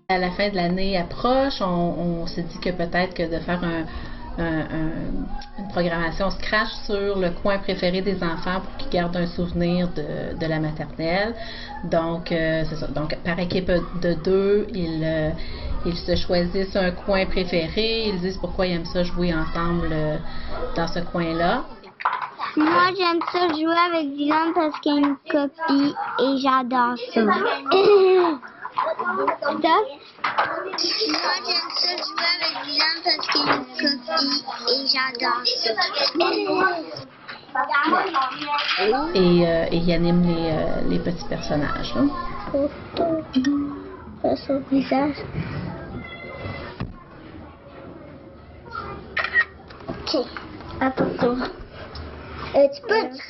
À la fin de l'année approche, on s'est dit que peut-être que de faire une programmation Scratch sur le coin préféré des enfants pour qu'ils gardent un souvenir de la maternelle. Donc, c'est ça. Donc, par équipe de 2, ils se choisissent un coin préféré. Ils disent pourquoi ils aiment ça jouer ensemble dans ce coin-là. Moi, j'aime ça jouer avec Dylan parce qu'il y a une copie et j'adore ça. Stop. Moi, j'aime ça jouer avec Dylan parce qu'il y a une copie et j'adore ça. Et il anime les petits personnages. Hein? Son visage. Ok, à ton tour. Tu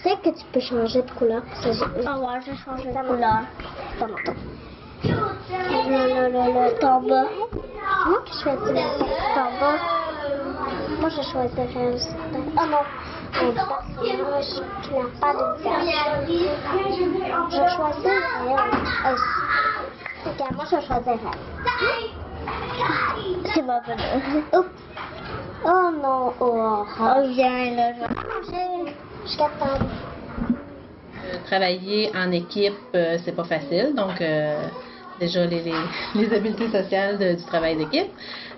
sais que tu peux changer de couleur. Oh ouais, je vais changer de couleur. Dans mon temps. Le en bas. Moi qui choisirais en bas. Moi je choisirais aussi. Oh non. Mon personnage qui n'a pas de visage. Je choisirais ok, moi je choisirais. C'est ma bonne. Oups. Oh non, oh viens là. Je suis capable. Travailler en équipe, c'est pas facile. Donc, déjà, les habiletés sociales du travail d'équipe.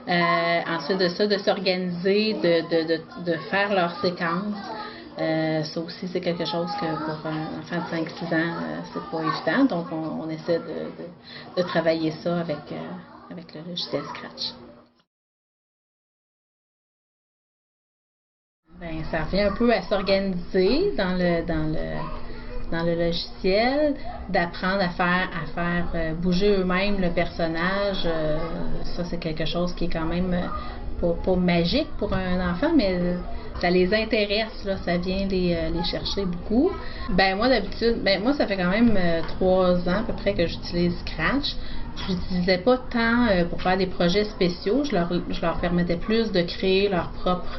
Ensuite de ça, de s'organiser, de faire leur séquence. Ça aussi, c'est quelque chose que pour un enfant de 5-6 ans, c'est pas évident. Donc, on essaie de travailler ça avec le logiciel Scratch. Ben, ça revient un peu à s'organiser dans le logiciel, d'apprendre à faire bouger eux-mêmes le personnage. Ça, c'est quelque chose qui est quand même pas magique pour un enfant, mais ça les intéresse, là, ça vient les chercher beaucoup. Ben moi d'habitude, moi ça fait quand même 3 ans à peu près que j'utilise Scratch. Je l'utilisais pas tant pour faire des projets spéciaux, je leur permettais plus de créer leur propre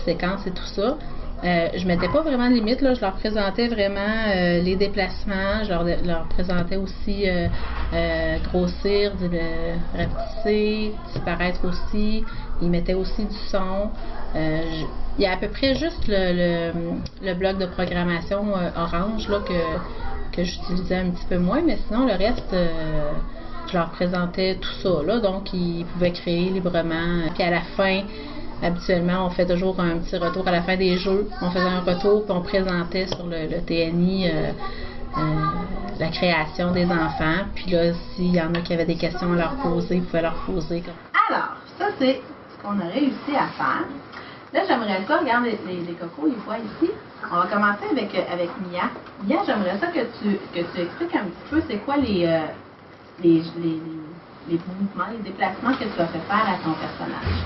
séquence et tout ça. Je mettais pas vraiment de limite, là, je leur présentais vraiment les déplacements, je leur présentais aussi grossir, rapetisser, disparaître aussi, ils mettaient aussi du son. Il y a à peu près juste le bloc de programmation orange là, que j'utilisais un petit peu moins, mais sinon le reste, je leur présentais tout ça, là, donc ils pouvaient créer librement. Puis à la fin, habituellement, on fait toujours un petit retour à la fin des jeux. On faisait un retour puis on présentait sur le TNI la création des enfants. Puis là, s'il y en a qui avaient des questions à leur poser, ils pouvaient leur poser. Alors, ça c'est ce qu'on a réussi à faire. Là, j'aimerais ça, regarde les cocos, ils voient ici. On va commencer avec Mia. Mia, j'aimerais ça que tu expliques un petit peu c'est quoi les mouvements, les déplacements que tu as fait faire à ton personnage.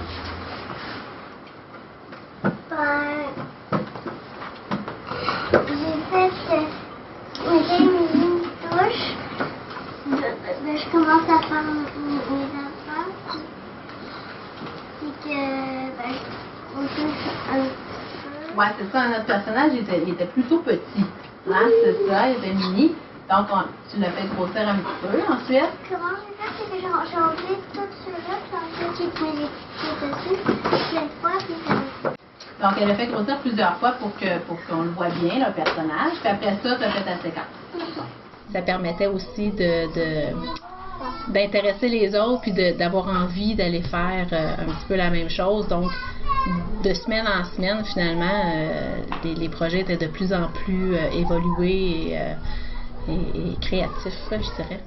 J'ai fait une touche. Je commence à faire mes enfants. Puis que on touche un peu. Ouais, c'est ça, notre personnage il était plutôt petit. Hein, c'est ça, il était mini. Donc tu l'as fait grossir un petit peu ensuite. Comment j'ai fait, c'est que j'ai enlevé tout cela, puis ensuite j'ai mis les petits dessus, plein de fois, puis ça. Donc, elle a fait grossir plusieurs fois pour qu'on le voit bien, le personnage. Puis après ça, tu as fait ta séquence. Ça permettait aussi d'intéresser les autres puis d'avoir envie d'aller faire un petit peu la même chose. Donc, de semaine en semaine, finalement, les projets étaient de plus en plus évolués et créatifs, je dirais.